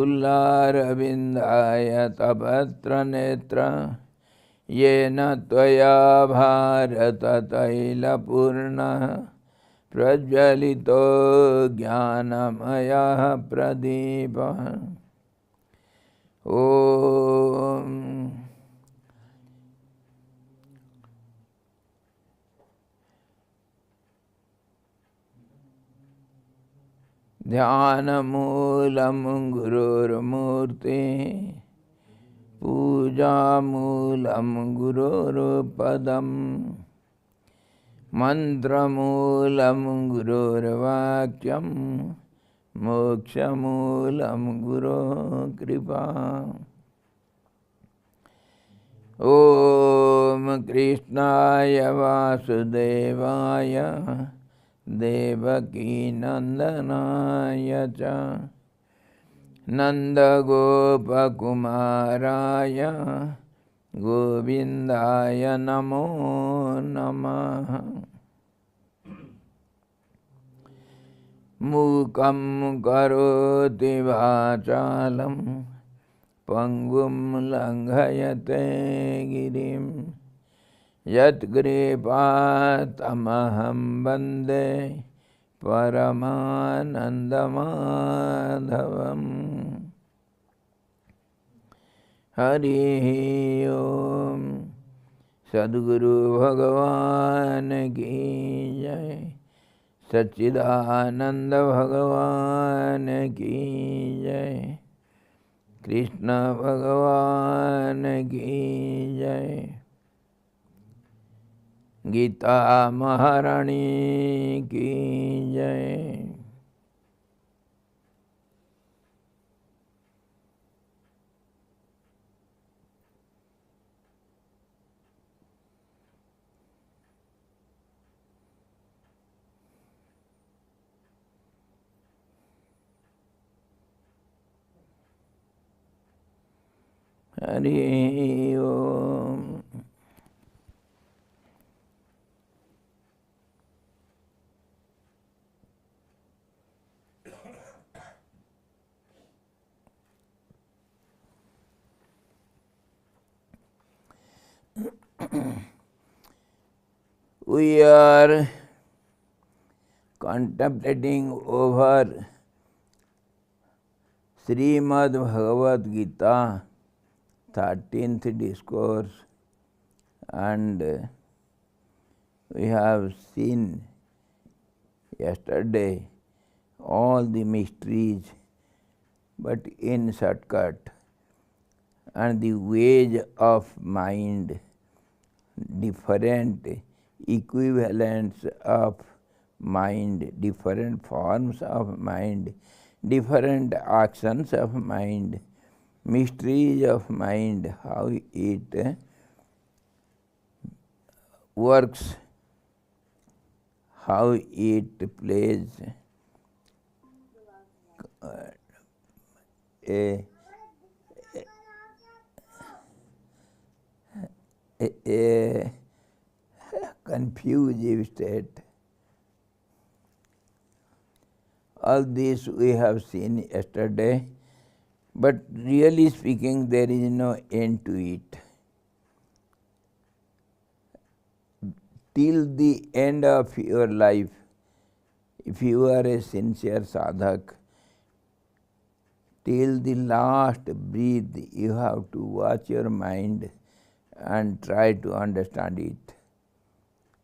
Ullarabindaya netra yena tvaya bharata tailapurna prajvalito jnanamaya pradipa. Om Dhyanamoolam Gururmurti Pujamoolam Gururpadam Mantramoolam Gururvakyam Mokshamoolam Guru Kripa. Om Krishnaya Vasudevaya Devaki Nandanaya cha Nanda Gopa Kumaraya Govindaya Namo Namaha. Mukam Karoti Vachalam Pangum Langhayate Girim Yat Kripatamaham Bande Paramanandamadhavam. Hari Om. Sadguru Bhagavan ki jai. Satchidananda Bhagavan ki jai. Krishna Bhagavan ki jai. Gita Maharani ki jai. Hari Om. We are contemplating over Srimad Bhagavad Gita, 13th discourse, and we have seen yesterday all the mysteries, but in shortcut, and the ways of mind, different equivalents of mind, different forms of mind, different actions of mind, mysteries of mind, how it works, how it plays a confused state. All this we have seen yesterday, but really speaking, there is no end to it. Till the end of your life, if you are a sincere sadhak, till the last breath you have to watch your mind and try to understand it.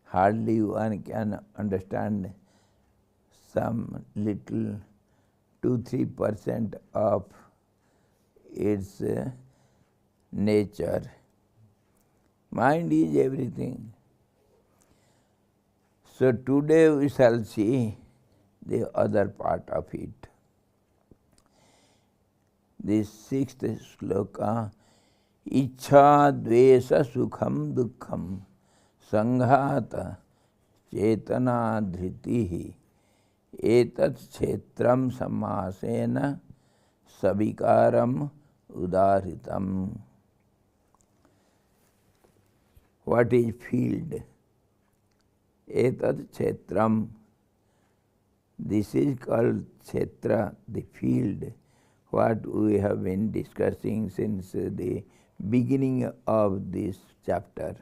Hardly one can understand some little 2-3% of its nature. Mind is everything. So today we shall see the other part of it. The 6th sloka, Ichha dvesa sukham dukkham sanghata chetana dhritihi etat kshetram samasena sabikaram udaritam. What is field? Etat kshetram. This is called kshetra, the field. what we have been discussing since the beginning of this chapter.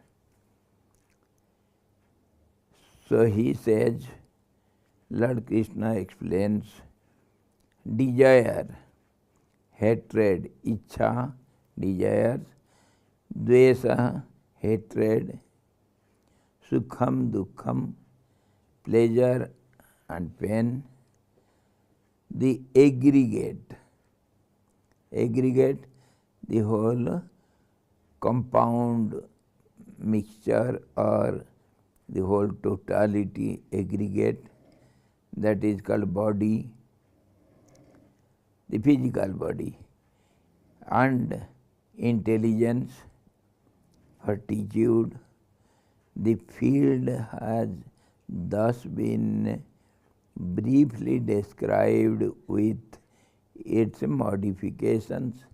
So he says, Lord Krishna explains, desire, hatred, ichha, desires, dvesa, hatred, sukham, dukkham, pleasure and pain, the aggregate, the whole compound mixture or the whole totality aggregate, that is called body, the physical body, and intelligence, fortitude. The field has thus been briefly described with its modifications.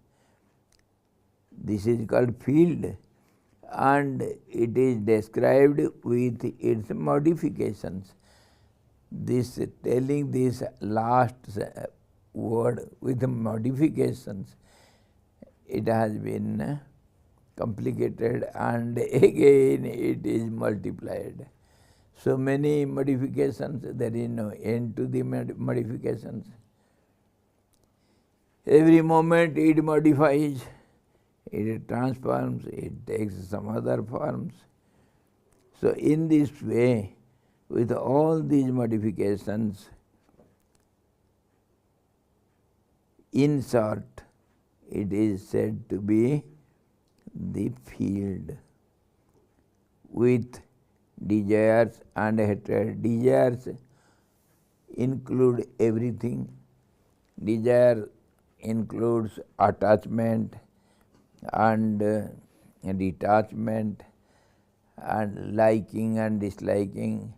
This is called field, and it is described with its modifications. This telling this last word with modifications, it has been complicated and again it is multiplied. So many modifications, there is no end to the modifications. Every moment it modifies, it transforms, it takes some other forms. So in this way, with all these modifications, in short, it is said to be the field with desires and hatred. Desires include everything. Desire includes attachment and detachment and liking and disliking.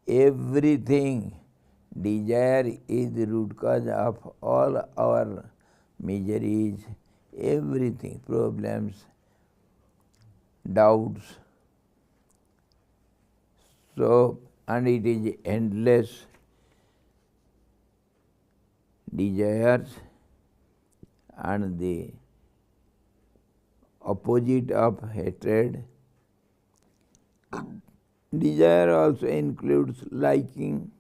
Everything. Desire is the root cause of all our miseries, everything, problems, doubts. So, and it is endless. Desires and the opposite of hatred. Desire also includes liking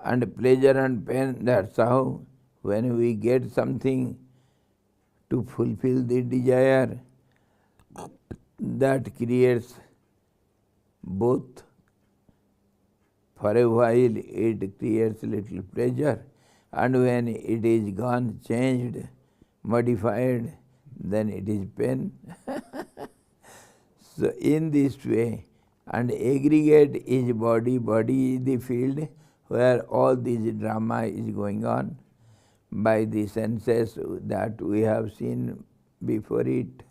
and pleasure and pain. That's how when we get something to fulfill the desire, that creates both. For a while it creates little pleasure, and when it is gone, changed, modified, then it is pain. So in this way, and aggregate is body, body is the field where all this drama is going on by the senses that we have seen before it.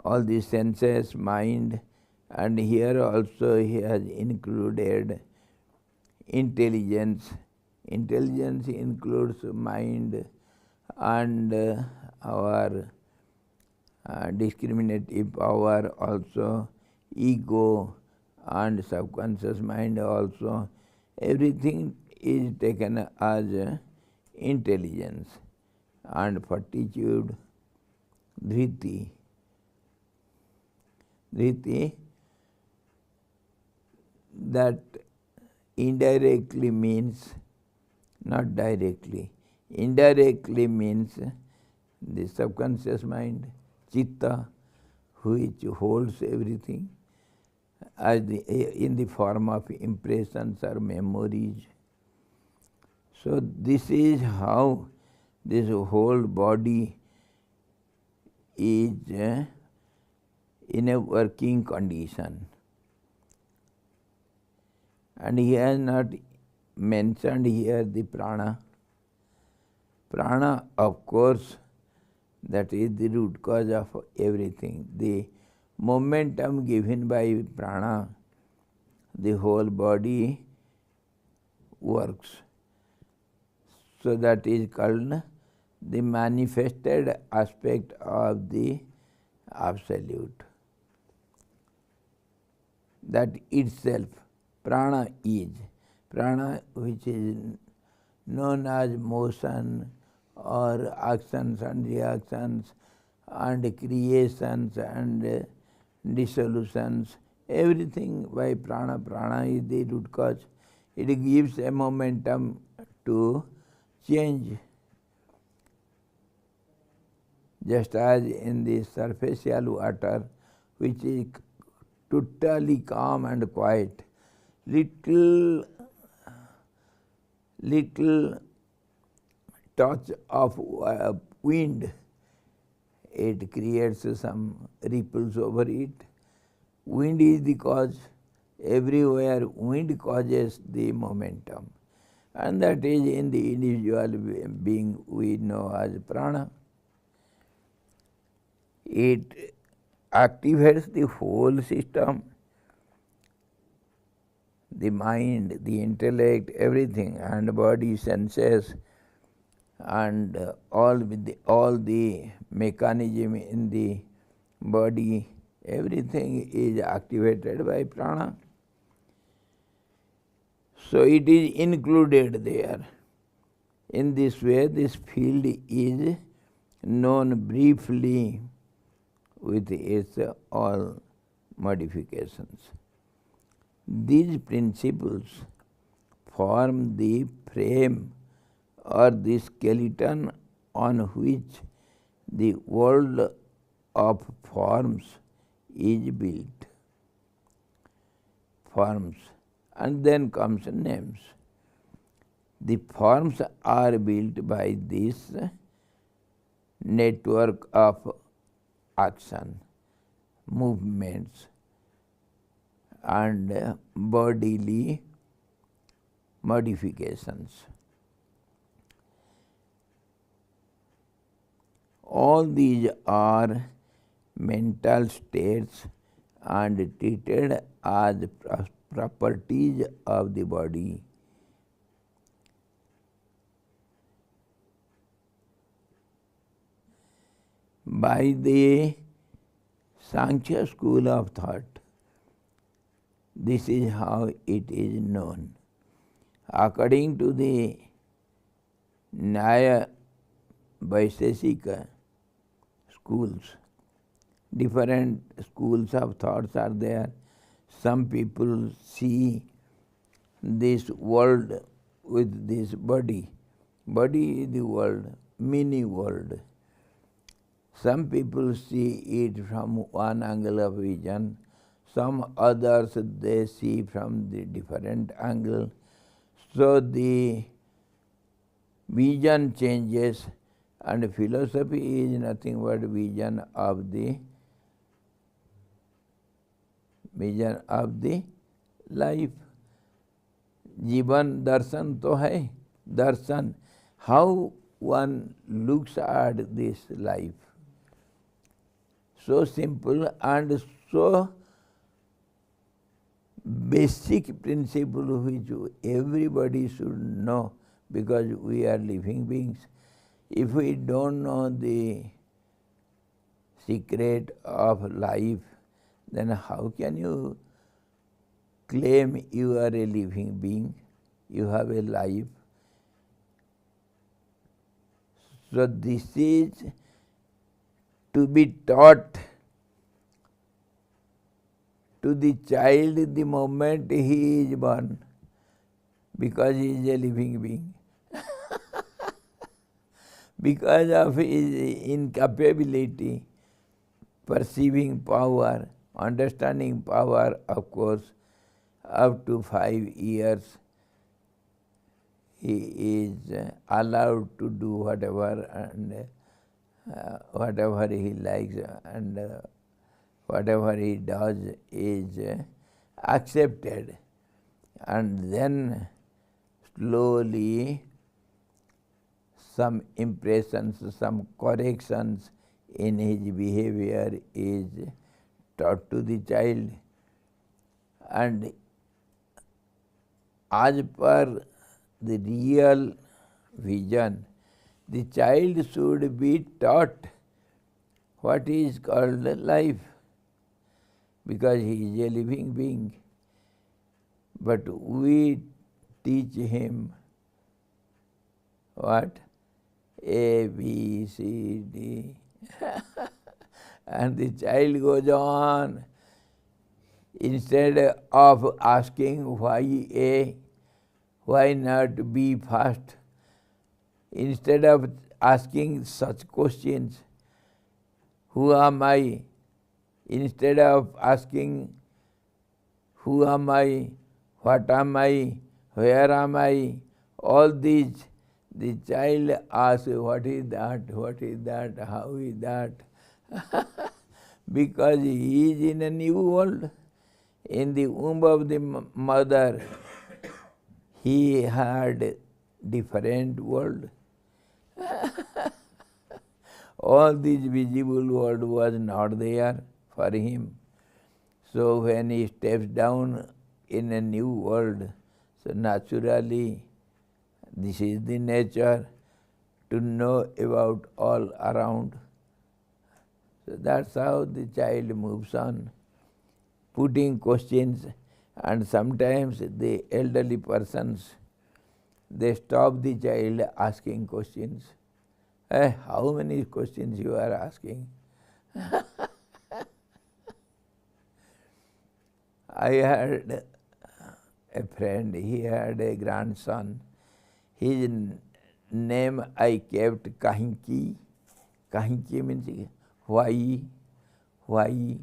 All the senses, mind, and here also he has included intelligence. Intelligence includes mind and our discriminative power also, ego and subconscious mind also. Everything is taken as intelligence and fortitude, dhriti. Dhriti, that indirectly means, not directly, indirectly means the subconscious mind, chitta, which holds everything as in the form of impressions or memories. So this is how this whole body is in a working condition. And he has not mentioned here the prana. Prana, of course, that is the root cause of everything. The momentum given by prana, the whole body works. So that is called the manifested aspect of the Absolute. That itself, prana is. Prana, which is known as motion or actions and reactions and creations and dissolutions, everything by prana. Prana is the root cause. It gives a momentum to change. Just as in the surfacial water, which is totally calm and quiet, little touch of wind, it creates some ripples over it. Wind is the cause. Everywhere wind causes the momentum. And that is in the individual being we know as prana. It activates the whole system, the mind, the intellect, everything, and body, senses, and all the mechanism in the body, everything is activated by prana. So it is included there. In this way, this field is known briefly with its all modifications. These principles form the frame or the skeleton on which the world of forms is built. Forms, and then comes names. The forms are built by this network of action, movements, and bodily modifications. All these are mental states and treated as properties of the body. By the Sankhya school of thought, this is how it is known. According to the Nyaya Vaisheshika schools, different schools of thoughts are there. Some people see this world with this body. Body is the world, mini world. Some people see it from one angle of vision. Some others they see from the different angle. So the vision changes, and philosophy is nothing but vision of the life. Jivan darshan to hai. Darshan, how one looks at this life. So simple and so basic principle which everybody should know, because we are living beings. If we don't know the secret of life, then how can you claim you are a living being? You have a life. So this is to be taught to the child the moment he is born, because he is a living being. Because of his incapability, perceiving power, understanding power, of course, up to 5 years, he is allowed to do whatever and whatever he likes, and whatever he does is accepted. And then slowly some impressions, some corrections in his behavior is taught to the child. And as per the real vision, the child should be taught what is called life, because he is a living being. But we teach him What? A, B, C, D. And the child goes on. Instead of asking why A, why not B first? Instead of asking such questions, who am I? Instead of asking who am I, what am I, where am I, all these, the child asks, what is that, how is that? Because he is in a new world. In the womb of the mother, he had different world. All this visible world was not there for him. So when he steps down in a new world, so naturally, this is the nature to know about all around. So that's how the child moves on, putting questions, and sometimes the elderly persons, they stop the child asking questions. How many questions you are asking? I had a friend, he had a grandson. His name I kept Kahinki. Kahinki means why? Why?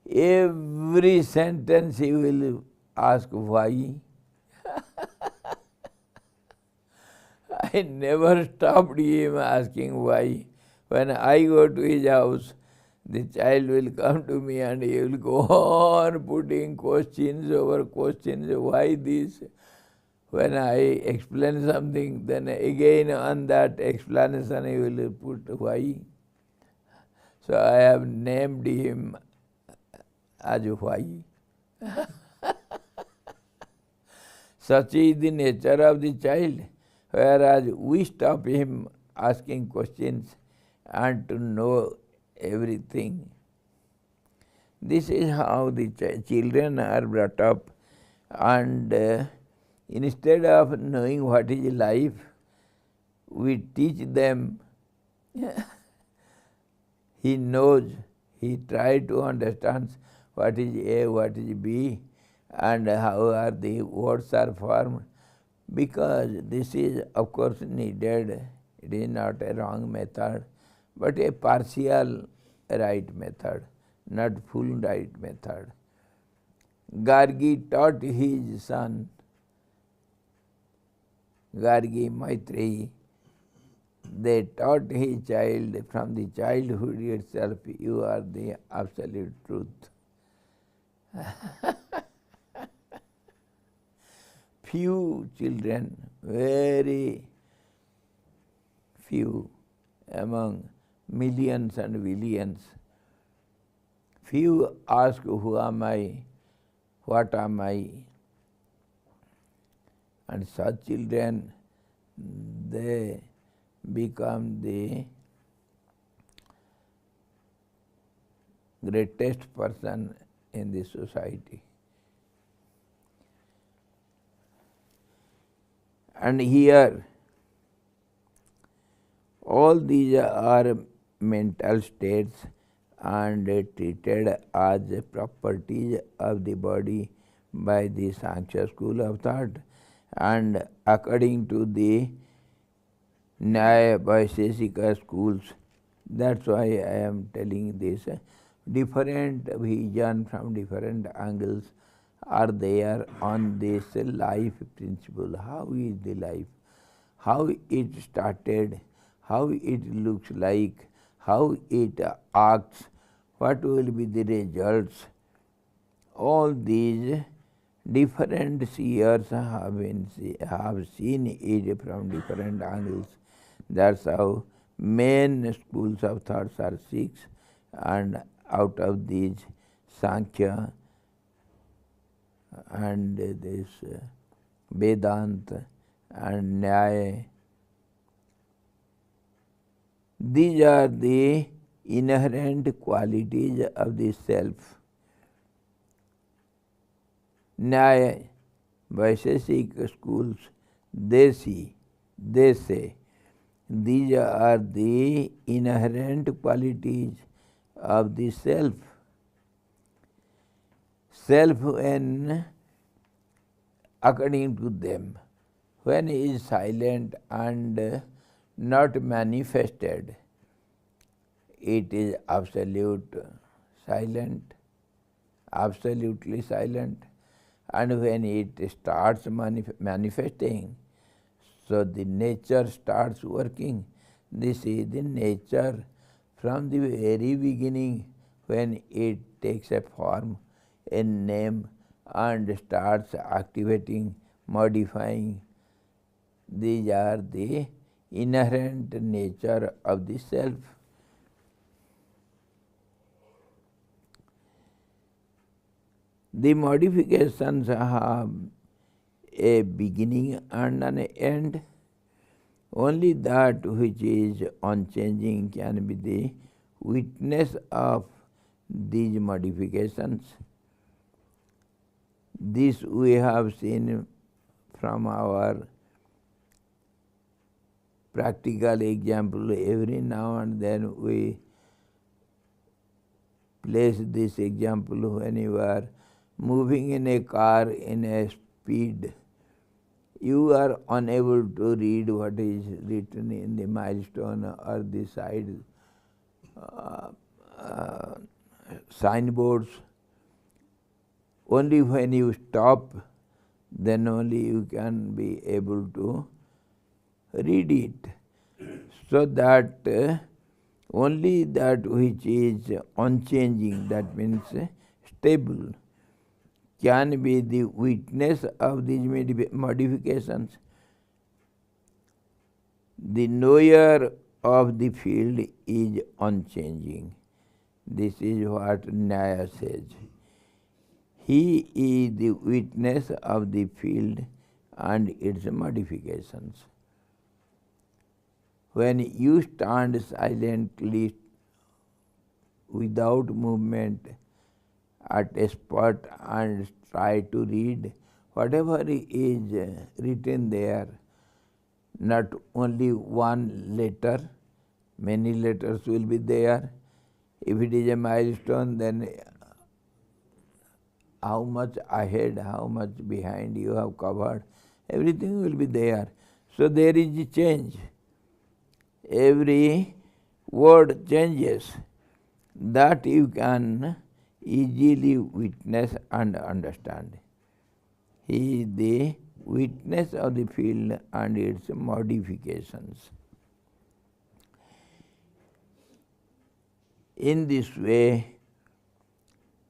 Every sentence he will ask why. I never stopped him asking why. When I go to his house, the child will come to me and he will go on putting questions over questions. Why this? When I explain something, then again on that explanation he will put why. So I have named him as why. Such is the nature of the child, whereas we stop him asking questions and to know everything. This is how the children are brought up, and instead of knowing what is life, we teach them. He knows, he tries to understand what is A, what is B, and how are the words are formed, because this is of course needed. It is not a wrong method, but a partial right method, not full right method. Gargi taught his son, Gargi Maitreyi, they taught his child from the childhood itself, you are the absolute truth. Few children, very few among millions and billions, few ask, who am I, what am I? And such children, they become the greatest person in the society. And here, all these are mental states and treated as properties of the body by the Sankhya school of thought, and according to the Nyaya Vaisheshika schools. That's why I am telling this. Different vision from different angles are there on this life principle. How is the life? How it started? How it looks like? How it acts? What will be the results? All these different seers have seen it from different angles. That's how main schools of thoughts are 6, and out of these Sankhya and this Vedanta and Nyaya, these are the inherent qualities of the self. Nyaya, Vaisheshik schools, they say, these are the inherent qualities of the self. Self, when, according to them, when it is silent and not manifested, it is absolute silent, absolutely silent. And when it starts manifesting, so the nature starts working. This is the nature from the very beginning, when it takes a form, a name, and starts activating, modifying. These are the inherent nature of the self. The modifications have a beginning and an end. Only that which is unchanging can be the witness of these modifications. This we have seen from our practical example. Every now and then we place this example when you are moving in a car in a speed. You are unable to read what is written in the milestone or the side signboards. Only when you stop, then only you can be able to read it. So that only that which is unchanging, that means stable, can be the witness of these modifications. The knower of the field is unchanging. This is what Nyaya says. He is the witness of the field and its modifications. When you stand silently without movement at a spot and try to read whatever is written there, not only one letter, many letters will be there. If it is a milestone, then how much ahead, how much behind you have covered, everything will be there. So there is a change. Every word changes. That you can easily witness and understand. He is the witness of the field and its modifications. In this way,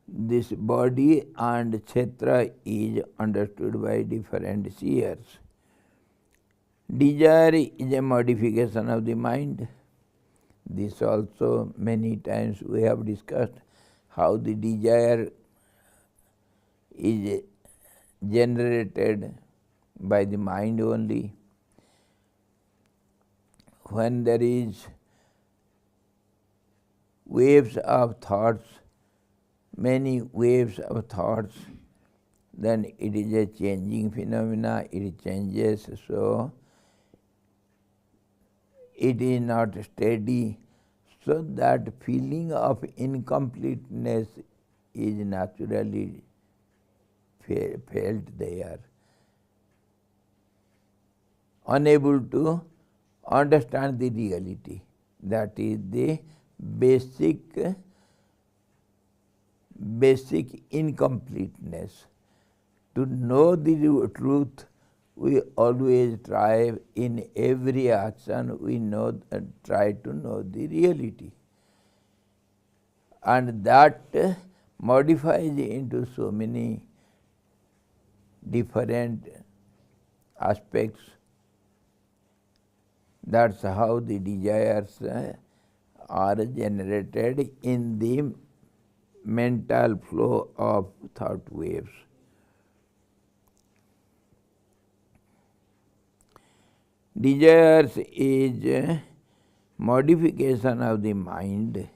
this body and kshetra is understood by different seers. Desire is a modification of the mind. This also many times we have discussed, how the desire is generated by the mind only. When there is waves of thoughts, many waves of thoughts, then it is a changing phenomena, it changes, so it is not steady, so that feeling of incompleteness is naturally felt there. Unable to understand the reality, that is the basic incompleteness. To know the truth, we always try in every action, we try to know the reality. And that modifies into so many different aspects. That's how the desires are generated in the mental flow of thought waves. Desires is modification of the mind.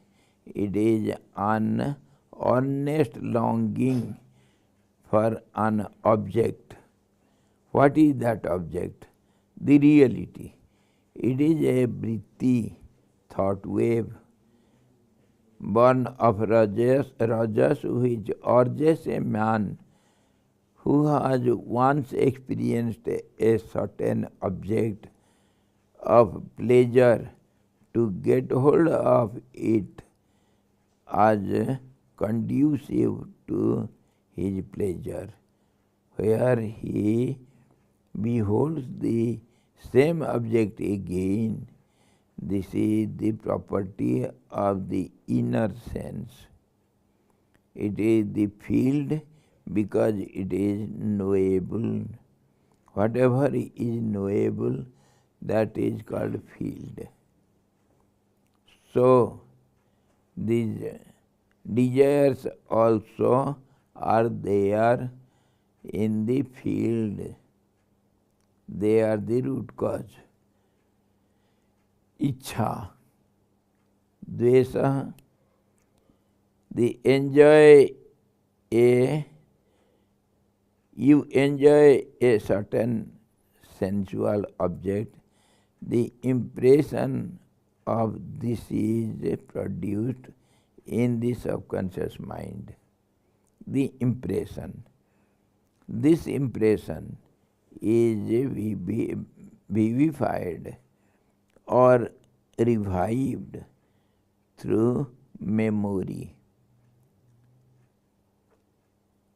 It is an honest longing for an object. What is that object? the reality. It is a vritti, thought wave, born of Rajas, which urges a man who has once experienced a certain object of pleasure to get hold of it as conducive to his pleasure, where he beholds the same object again. This is the property of the inner sense. It is the field because it is knowable. Whatever is knowable, that is called field. So, these desires also are there in the field. They are the root cause. Ichha, dvesa, you enjoy a certain sensual object, the impression of this is produced in the subconscious mind. The impression. This impression is vivified or revived through memory.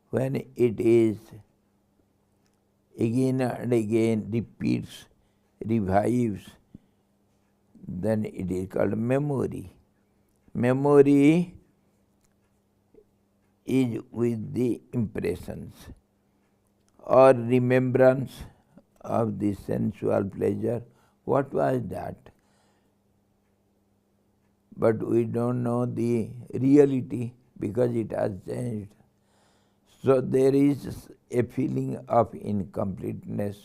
When it is again and again repeats, revives, then it is called memory. Memory is with the impressions or remembrance of the sensual pleasure. What was that? But we don't know the reality because it has changed. So there is a feeling of incompleteness.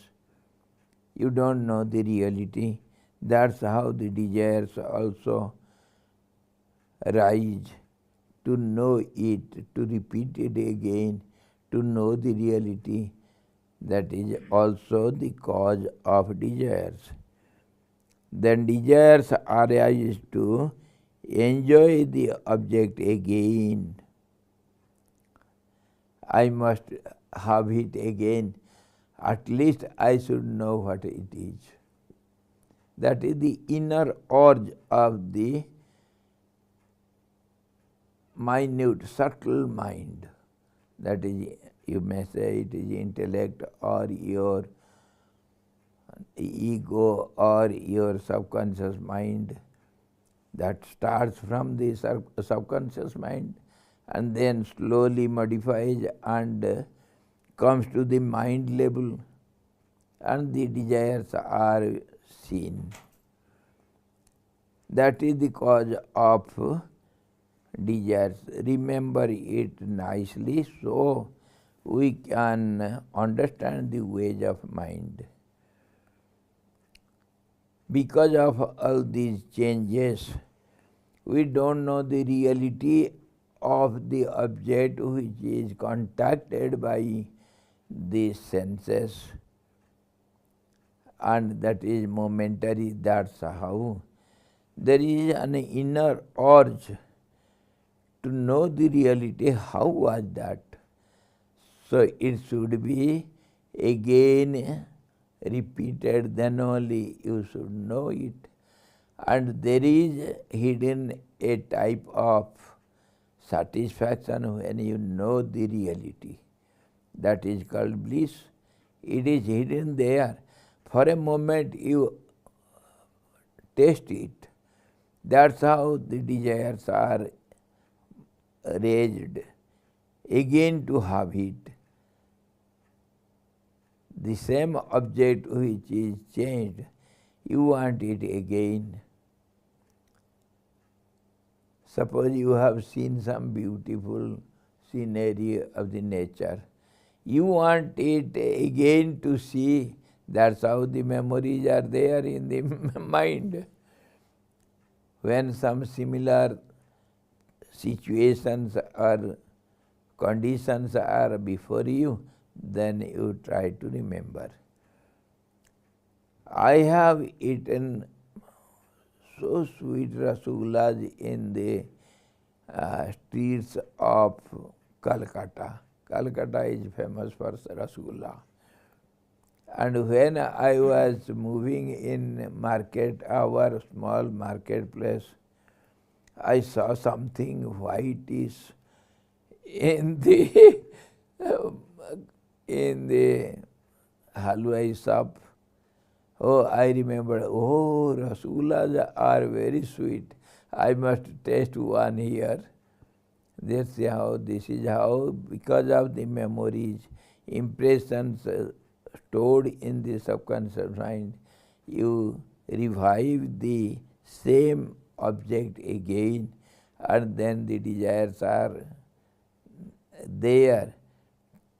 You don't know the reality. That's how the desires also rise, to know it, to repeat it again, to know the reality. That is also the cause of desires. Then desires arise to enjoy the object again. I must have it again. At least I should know what it is. That is the inner urge of the minute, subtle mind. That is, you may say it is intellect or your ego or your subconscious mind. That starts from the subconscious mind and then slowly modifies and comes to the mind level, and the desires are seen. That is the cause of desires. Remember it nicely so we can understand the ways of mind. Because of all these changes, we don't know the reality of the object which is contacted by the senses, and that is momentary. That's how there is an inner urge to know the reality. How was that? So it should be again repeated, then only you should know it. And there is hidden a type of satisfaction when you know the reality. That is called bliss. It is hidden there. For a moment you taste it. That's how the desires are raised, again to have it. The same object which is changed, you want it again. Suppose you have seen some beautiful scenery of the nature. You want it again to see. That's how the memories are there in the mind. When some similar situations or conditions are before you, then you try to remember. I have eaten so sweet rasgullas in the streets of Calcutta. Calcutta is famous for rasgulla. And when I was moving in market, our small marketplace, I saw something whitish in the in the halwai shop. Oh, I remember, oh, rasgullas are very sweet. I must taste one here. This is how, because of the memories, impressions stored in the subconscious mind, you revive the same object again, and then the desires are there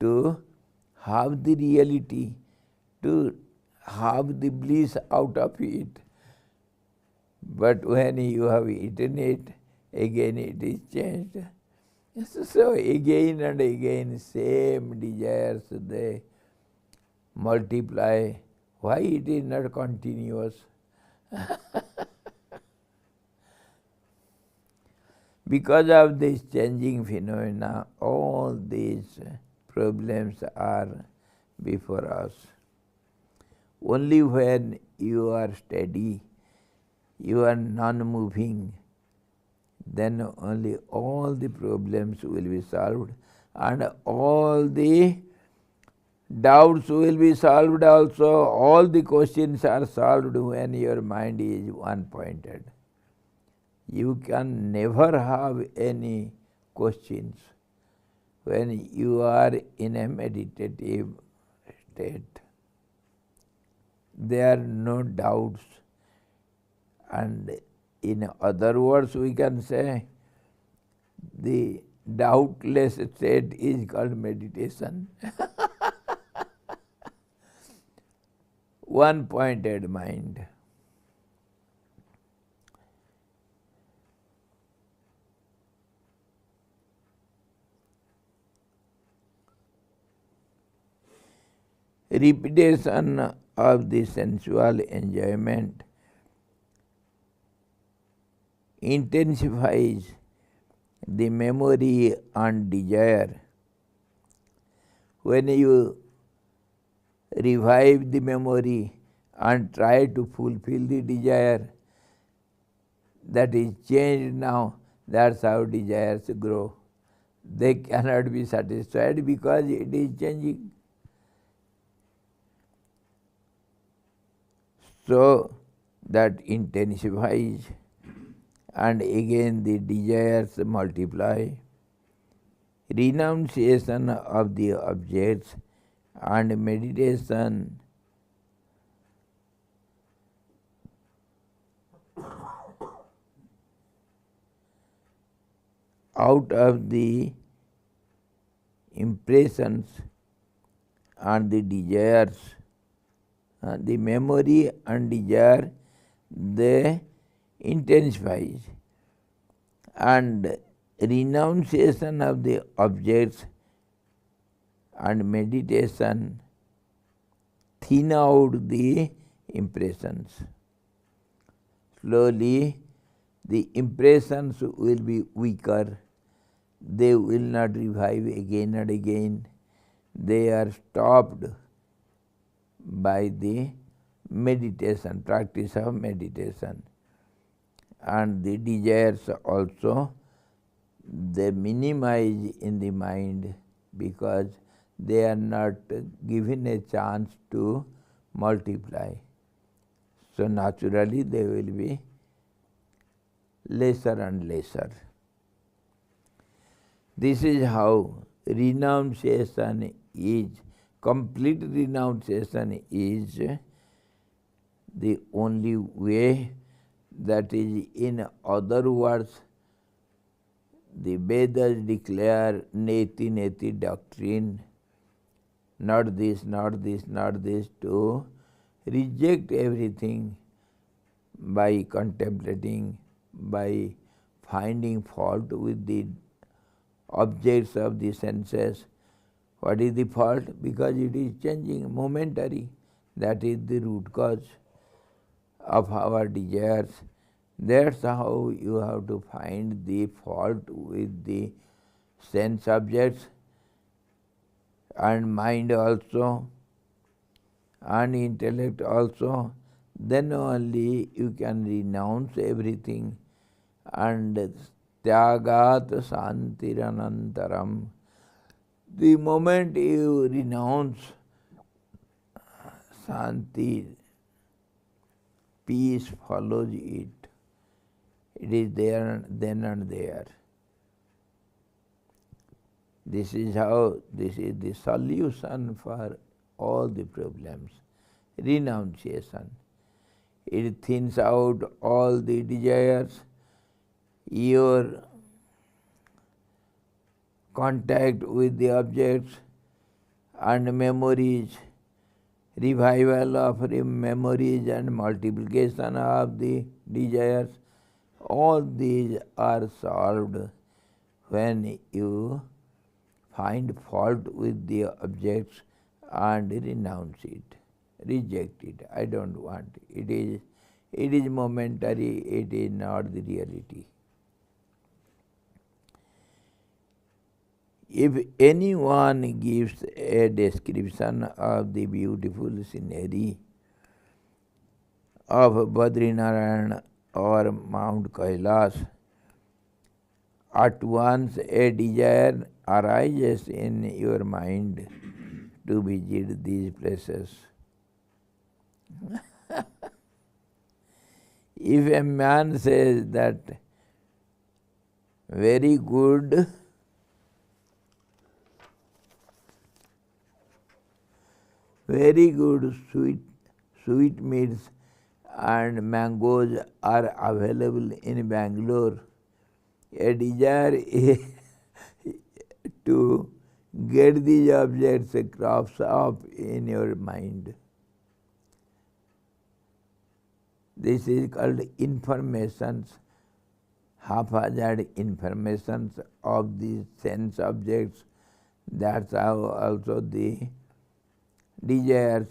to have the reality, to have the bliss out of it. But when you have eaten it, again it is changed. So again and again, same desires, they multiply. Why it is not continuous? Because of this changing phenomena, all these problems are before us. Only when you are steady, you are non-moving, then only all the problems will be solved, and all the doubts will be solved also. All the questions are solved when your mind is one-pointed. You can never have any questions when you are in a meditative state. There are no doubts, and in other words we can say the doubtless state is called meditation. One-pointed mind. Repetition of the sensual enjoyment intensifies the memory and desire. When you revive the memory and try to fulfill the desire, that is changed now, that's how desires grow. They cannot be satisfied because it is changing. So that intensifies, and again the desires multiply. Renunciation of the objects and meditation out of the impressions and the desires, the memory and desire, they intensifies, and renunciation of the objects and meditation thin out the impressions. Slowly the impressions will be weaker, they will not revive again and again, they are stopped by the meditation, practice of meditation. And the desires also, they minimize in the mind because they are not given a chance to multiply. So naturally they will be lesser and lesser. This is how renunciation is. Complete renunciation is the only way. That is, in other words, the Vedas declare neti neti doctrine, not this, not this, not this, to reject everything by contemplating, by finding fault with the objects of the senses. What is the fault? Because it is changing, momentary. That is the root cause. of our desires. That's how you have to find the fault with the sense objects and mind also and intellect also. Then only you can renounce everything. And tyagat santiranantaram. The moment you renounce santi, peace follows it. It is there, then and there. This is the solution for all the problems. Renunciation. It thins out all the desires. Your contact with the objects and memories, revival of memories and multiplication of the desires, all these are solved when you find fault with the objects and renounce it, reject it. I don't want it. It is momentary, it is not the reality. If anyone gives a description of the beautiful scenery of Badrinarayan or Mount Kailash, at once a desire arises in your mind to visit these places. If a man says that very good sweet meats and mangoes are available in Bangalore, a desire is to get these objects crops up in your mind. This is called informations, haphazard informations of the sense objects. That's how also the desires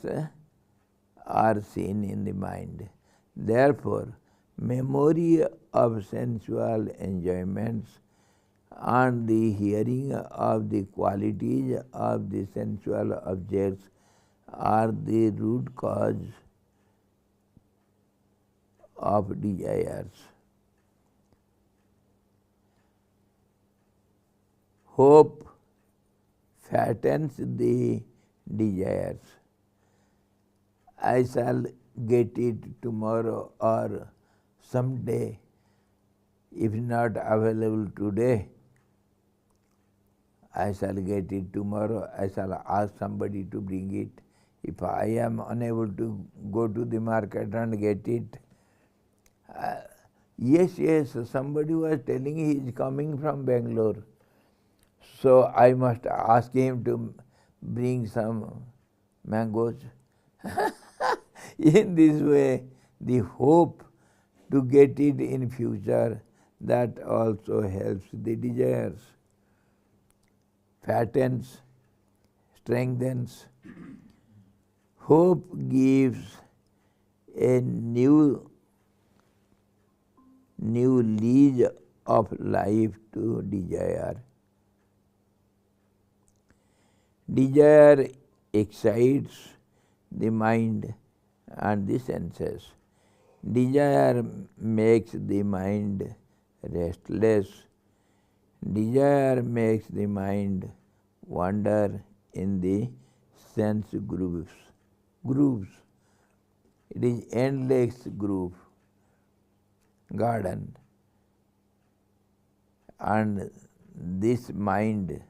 are seen in the mind. Therefore, memory of sensual enjoyments and the hearing of the qualities of the sensual objects are the root cause of desires. Hope fattens the desires. I shall get it tomorrow or someday. If not available today, I shall get it tomorrow. I shall ask somebody to bring it. If I am unable to go to the market and get it, yes, somebody was telling he is coming from Bangalore. So I must ask him to bring some mangoes. In this way, the hope to get it in future, that also helps the desires, fattens, strengthens. Hope gives a new lease of life to desire. Desire excites the mind and the senses. Desire makes the mind restless. Desire makes the mind wander in the sense grooves. It is endless groove, garden. And this mind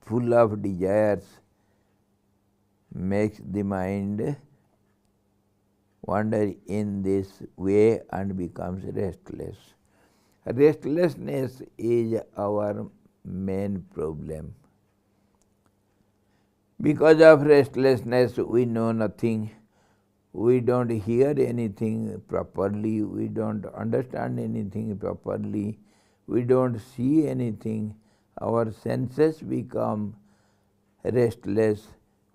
full of desires makes the mind wander in this way and becomes restless. Restlessness is our main problem. Because of restlessness, we know nothing. We don't hear anything properly. We don't understand anything properly. We don't see anything. Our senses become restless.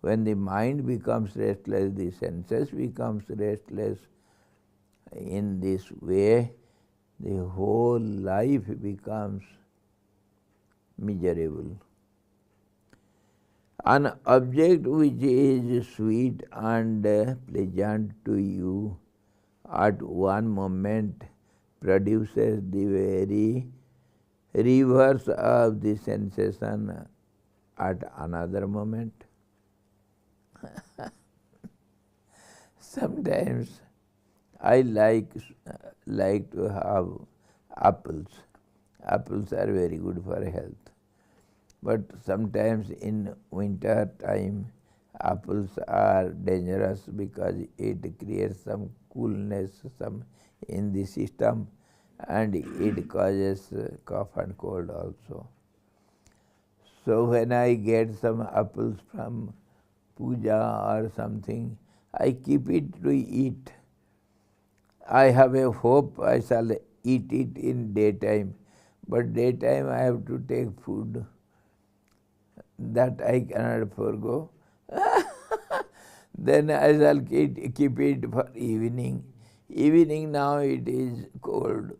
When the mind becomes restless, the senses becomes restless. In this way, the whole life becomes miserable. An object which is sweet and pleasant to you at one moment produces the very reverse of the sensation at another moment. Sometimes I like to have apples. Apples are very good for health. But sometimes in winter time, apples are dangerous because it creates some coolness in the system, and it causes cough and cold also. So when I get some apples from puja or something, I keep it to eat. I have a hope I shall eat it in daytime, but daytime I have to take food. That I cannot forego. Then I shall keep it for evening. Evening now it is cold.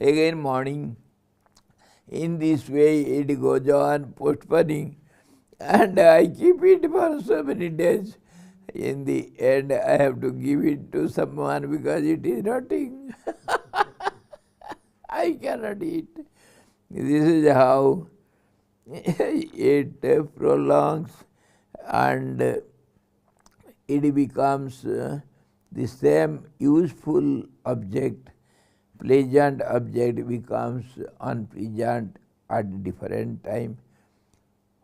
Again morning. In this way it goes on postponing, and I keep it for so many days. In the end I have to give it to someone because it is rotting. I cannot eat. This is how it prolongs, and it becomes the same useful object, pleasant object becomes unpleasant at different time.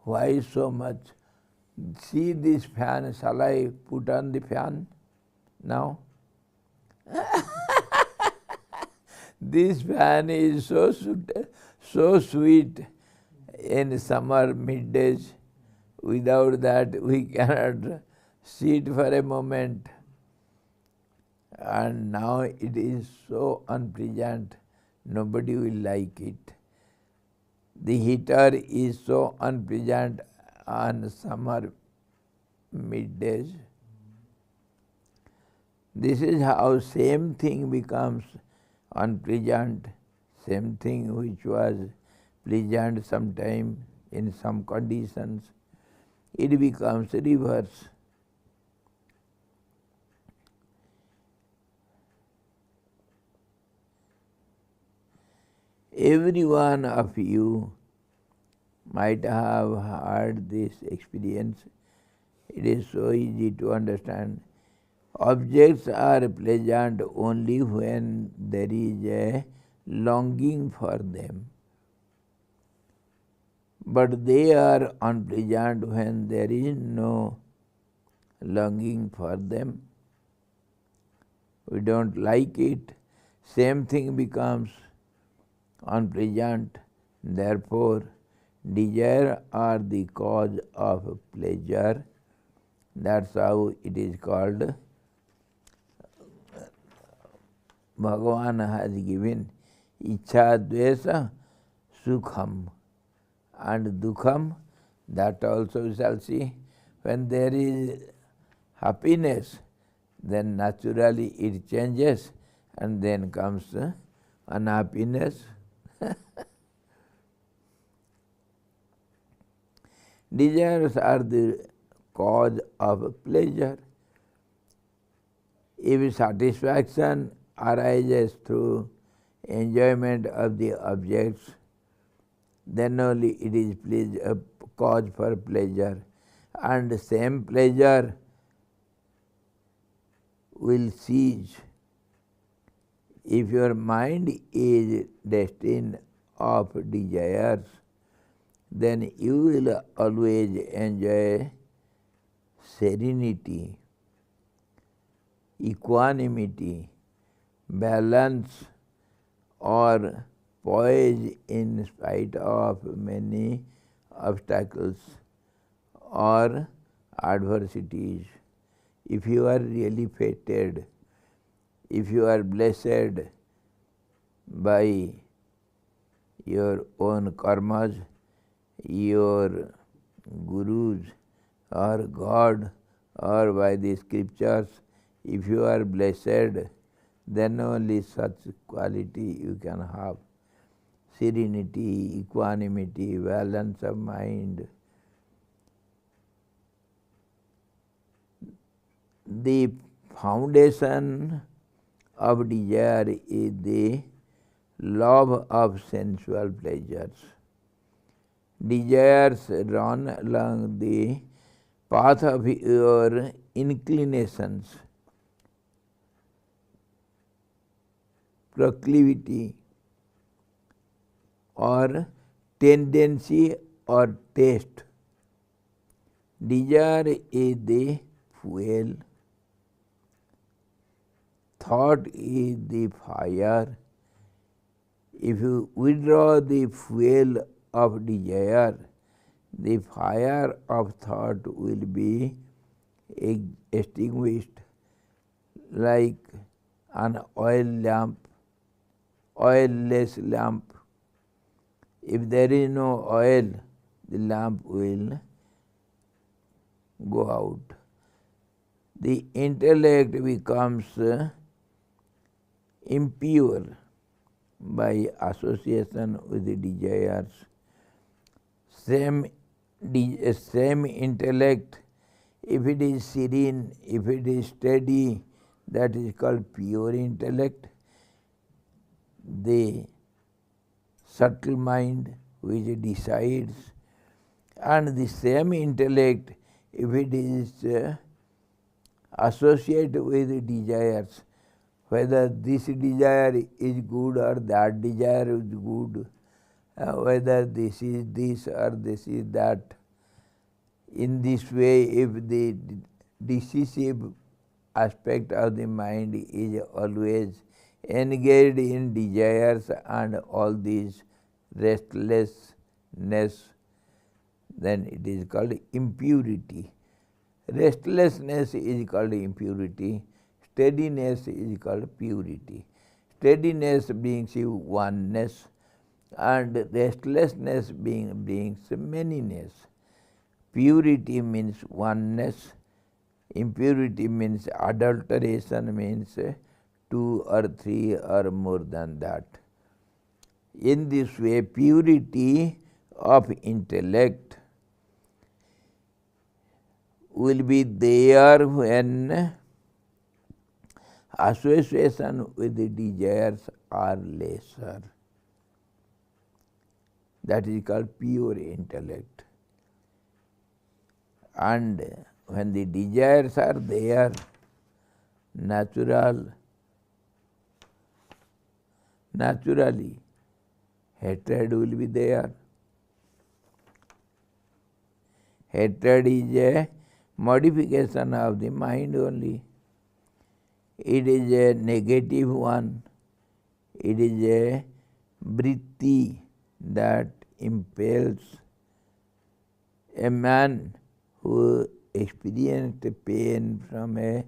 Why so much? See this fan, shall I put on the fan now? This fan is so sweet in summer middays. Without that we cannot sit for a moment. And now it is so unpleasant, nobody will like it. The heater is so unpleasant on summer middays. This is how same thing becomes unpleasant, same thing which was pleasant sometime in some conditions, it becomes reverse. Every one of you might have had this experience. It is so easy to understand. Objects are pleasant only when there is a longing for them. But they are unpleasant when there is no longing for them. We don't like it. Same thing becomes unpleasant. Therefore, desire are the cause of pleasure. That's how it is called. Bhagavan has given Ichha Dvesa Sukham and Dukham. That also we shall see. When there is happiness, then naturally it changes, and then comes unhappiness. Desires are the cause of pleasure. If satisfaction arises through enjoyment of the objects, then only it is a cause for pleasure. And the same pleasure will cease if your mind is destined of desires. Then you will always enjoy serenity, equanimity, balance, or poise in spite of many obstacles or adversities. If you are really fated, if you are blessed by your own karmas, your gurus or God or by the scriptures. If you are blessed, then only such quality you can have. Serenity, equanimity, balance of mind. The foundation of desire is the love of sensual pleasures. Desires run along the path of your inclinations, proclivity, or tendency or taste. Desire is the fuel, thought is the fire. If you withdraw the fuel of desire, the fire of thought will be extinguished like an oilless lamp. If there is no oil, the lamp will go out. The intellect becomes impure by association with the desires. Same intellect, if it is serene, if it is steady, that is called pure intellect. The subtle mind which decides, and the same intellect, if it is associated with desires, whether this desire is good or that desire is good, whether this is this or this is that. In this way, if the decisive aspect of the mind is always engaged in desires and all these restlessness, then it is called impurity. Restlessness is called impurity. Steadiness is called purity. Steadiness brings you oneness, and restlessness brings manyness. Purity means oneness. Impurity means adulteration, means 2 or 3 or more than that. In this way, purity of intellect will be there when association with the desires are lesser. That is called pure intellect. And when the desires are there, naturally, hatred will be there. Hatred is a modification of the mind only. It is a negative one. It is a vritti that impels a man who experienced pain from a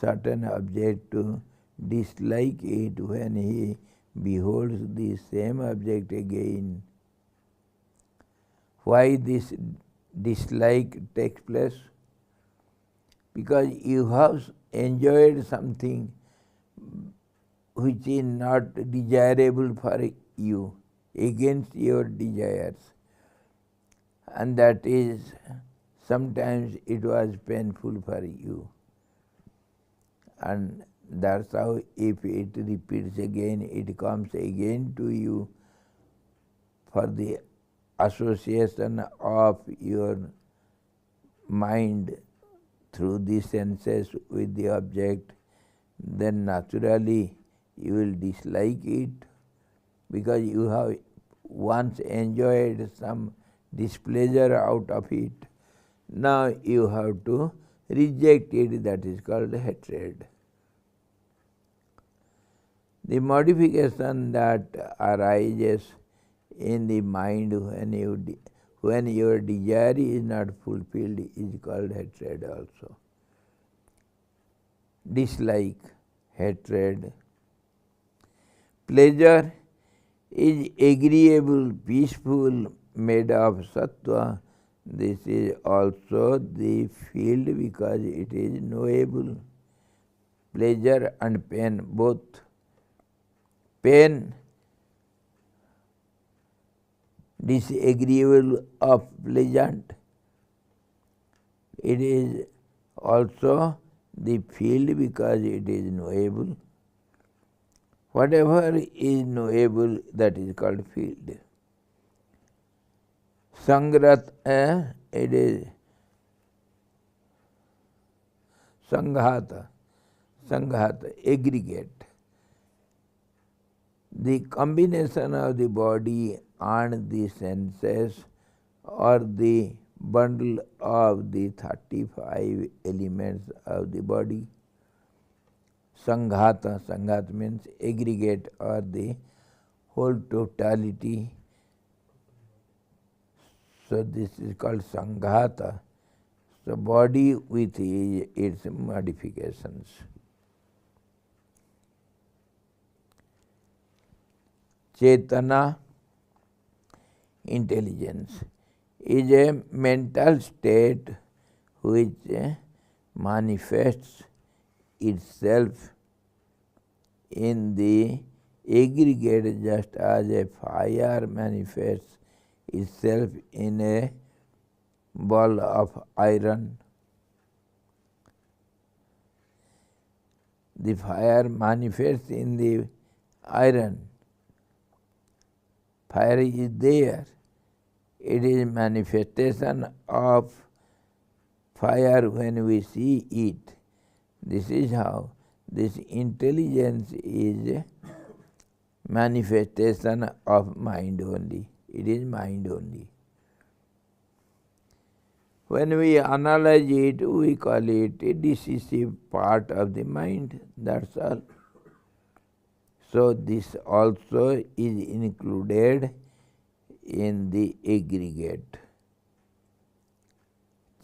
certain object to dislike it when he beholds the same object again. Why this dislike takes place? Because you have enjoyed something which is not desirable for you, against your desires, and that is sometimes it was painful for you. And that's how, if it repeats again, it comes again to you for the association of your mind through the senses with the object, then naturally you will dislike it, because you have once enjoyed some displeasure out of it. Now you have to reject it. That is called hatred. The modification that arises in the mind when your desire is not fulfilled is called hatred also. Dislike, hatred. Pleasure is agreeable, peaceful, made of sattva, This is also the field because it is knowable. Pleasure and pain both. Pain, disagreeable of pleasant. It is also the field because it is knowable. Whatever is knowable, that is called field. Sangrat, it is sanghata, aggregate. The combination of the body and the senses or the bundle of the 35 elements of the body. Sanghata means aggregate or the whole totality. So this is called sanghata. So body with its modifications. Chetana, intelligence, is a mental state which manifests itself in the aggregate just as a fire manifests itself in a ball of iron. The fire manifests in the iron. Fire is there. It is manifestation of fire when we see it. This is how this intelligence is manifestation of mind only. It is mind only. When we analyze it, we call it a decisive part of the mind. That's all. So this also is included in the aggregate.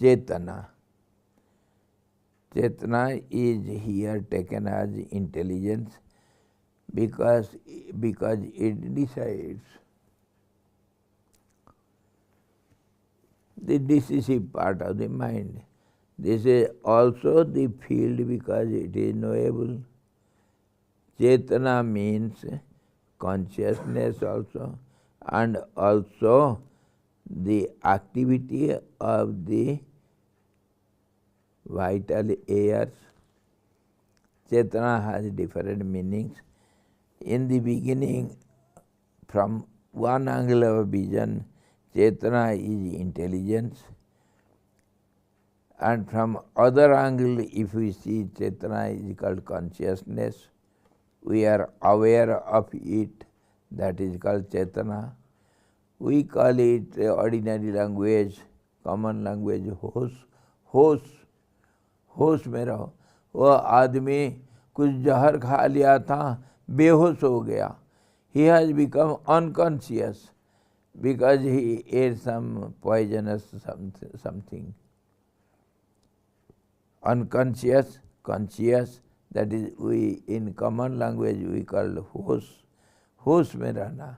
Chetana. Chetana is here taken as intelligence because it decides. The decisive part of the mind. This is also the field because it is knowable. Chetana means consciousness also, and also the activity of the vital airs. Chetana has different meanings. In the beginning, from one angle of vision, Chetana is intelligence, and from other angle, if we see Chetana is called consciousness, we are aware of it, that is called Chetana. We call it ordinary language, common language, होश. होश में रहो. वो आदमी कुछ जहर खा लिया था, बेहोश हो गया. He has become unconscious because he ate some poisonous something. Unconscious, conscious, that is we in common language we call hosh. Hosh mein रहना.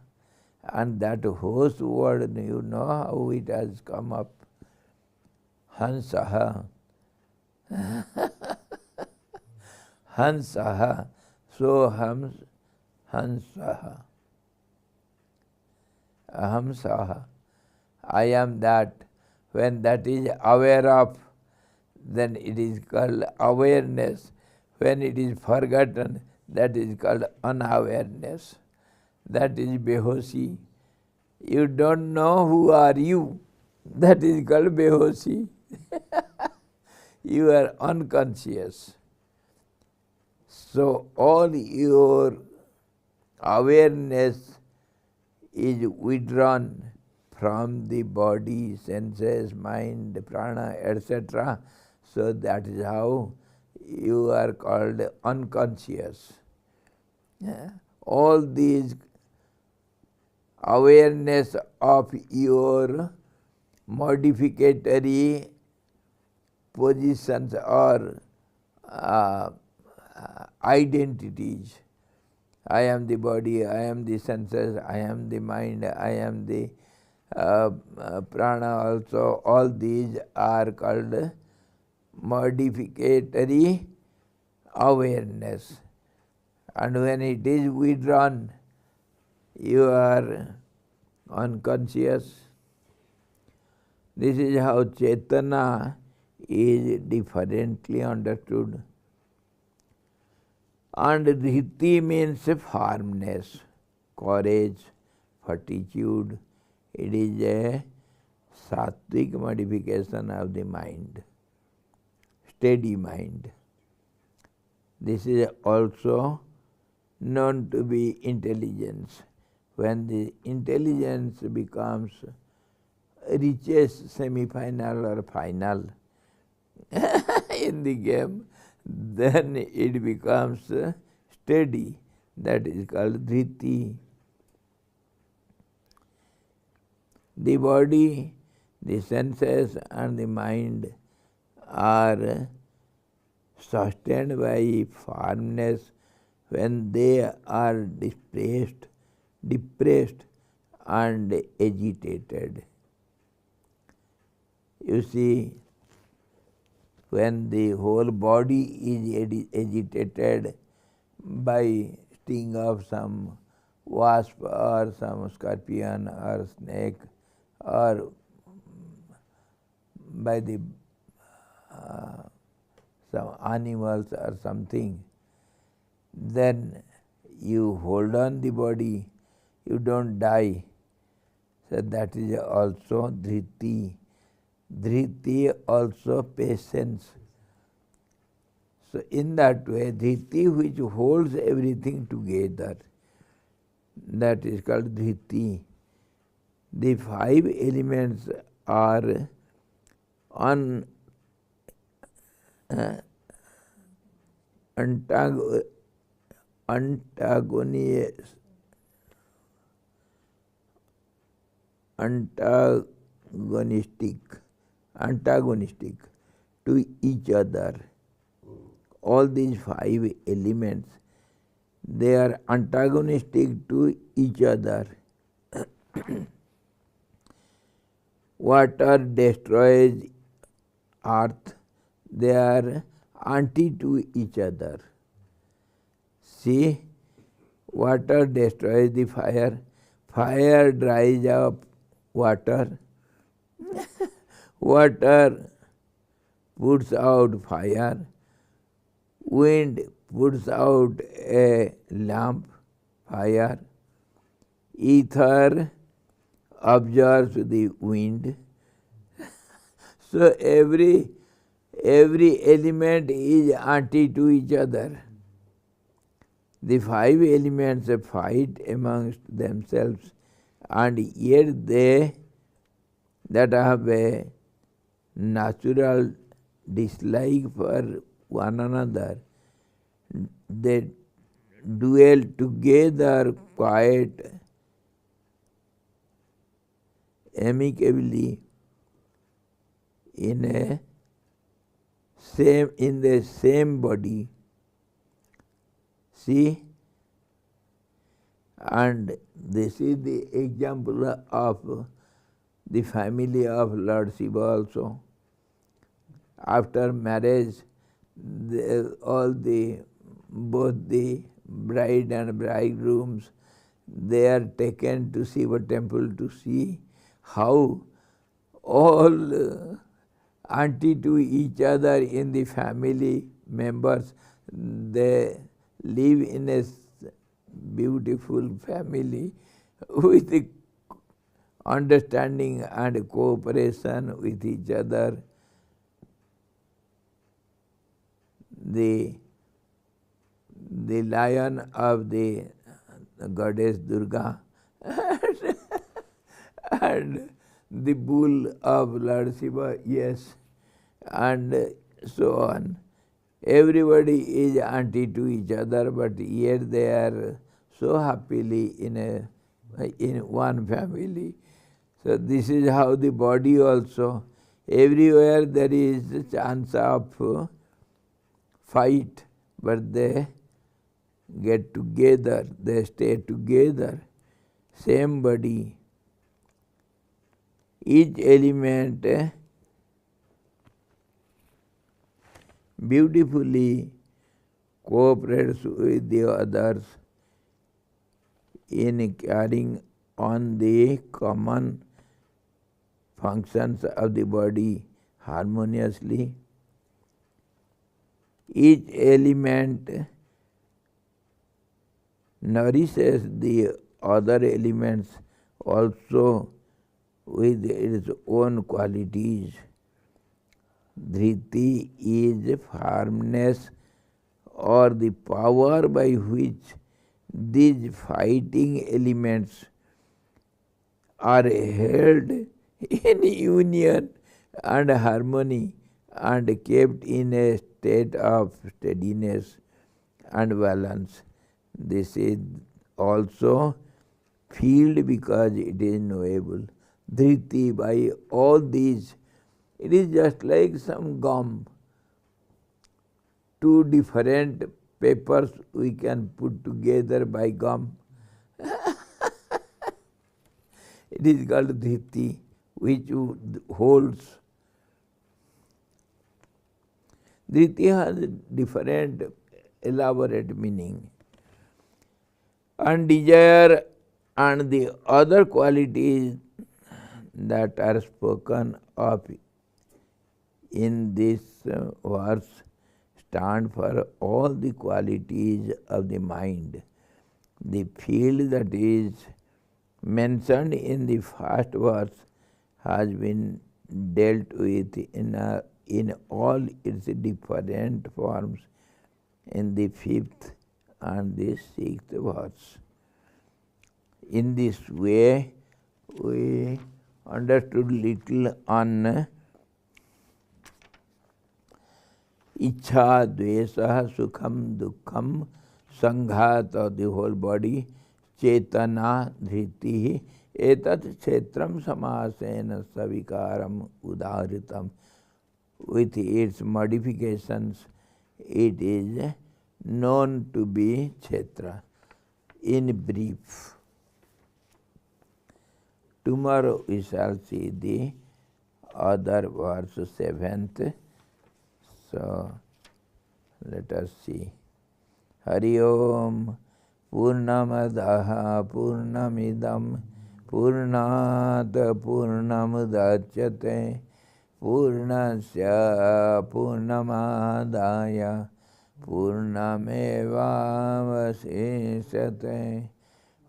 And that hosh word, you know how it has come up. Hansaha. Hansaha. So Hansaha. Aham saha. I am that. When that is aware of, then it is called awareness. When it is forgotten, that is called unawareness. That is behoshi. You don't know who are you. That is called behoshi. You are unconscious. So all your awareness is withdrawn from the body, senses, mind, prana, etc. So that is how you are called unconscious. All these awareness of your modificatory positions or identities. I am the body, I am the senses, I am the mind, I am the prana also, all these are called modificatory awareness. And when it is withdrawn, you are unconscious. This is how Chetana is differently understood. And Dhriti means firmness, courage, fortitude. It is a sattvic modification of the mind, steady mind. This is also known to be intelligence. When the intelligence becomes reaches semi-final or final in the game, then it becomes steady. That is called Dhriti. The body, the senses and the mind are sustained by firmness when they are depressed and agitated. You see, when the whole body is agitated by sting of some wasp or some scorpion or snake, or by the some animals or something, then you hold on the body, you don't die. So that is also Dhriti. Dhriti also patience. So in that way, Dhriti which holds everything together, that is called Dhriti. The 5 elements are antagonistic to each other. All these 5 elements, they are antagonistic to each other. Water destroys earth, they are anti to each other. See, water destroys the fire, fire dries up water, water puts out fire, wind puts out a lamp, fire, ether absorbs the wind. So every element is anti to each other. The 5 elements fight amongst themselves, and yet they that have a natural dislike for one another, they dwell together quite amicably in the same body. See, and this is the example of the family of Lord Shiva also. After marriage, both the bride and bridegrooms, they are taken to Shiva temple to see how all anti to each other in the family members, they live in a beautiful family with the understanding and cooperation with each other. The lion of the goddess Durga and the bull of Lord Shiva, yes, and so on. Everybody is anti to each other, but yet they are so happily in one family. So this is how the body also, everywhere there is a chance of fight, but they get together, they stay together, same body. Each element beautifully cooperates with the others in carrying on the common functions of the body harmoniously. Each element nourishes the other elements also with its own qualities. Dhriti is firmness or the power by which these fighting elements are held in union and harmony and kept in a state of steadiness and balance. This is also felt because it is knowable. Dhriti, by all these, it is just like some gum. Two different papers we can put together by gum. It is called dhriti, which holds. Dhriti has different elaborate meaning. And desire and the other qualities that are spoken of in this verse stand for all the qualities of the mind. The field that is mentioned in the first verse has been dealt with in all its different forms in the fifth and the sixth verse. In this way, we understood little on Ichha, Dvesa, Sukham, Dukkham, Sanghat of the whole body, Chetana, Dhriti, Etat Kshetram Samasena Savikaram Udharitam. With its modifications, it is known to be Kshetra. In brief, tomorrow we shall see the other verse, 7th. So, let us see. Hari Om Purnamadaha Purnamidam Purnat Purnamudachyate Purnasya Purnamadaya Purnamevavaseshyate.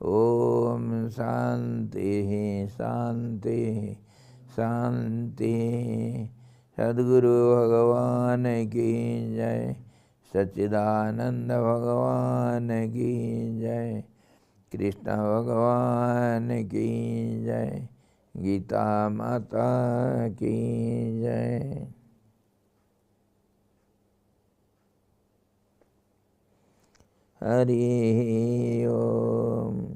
Om Shanti Shanti Shanti. Sadguru Bhagavan ki jai, Sachidananda Bhagavan ki jai, Krishna Bhagavan ki jai, Gita Mata ki jai. Hari Om.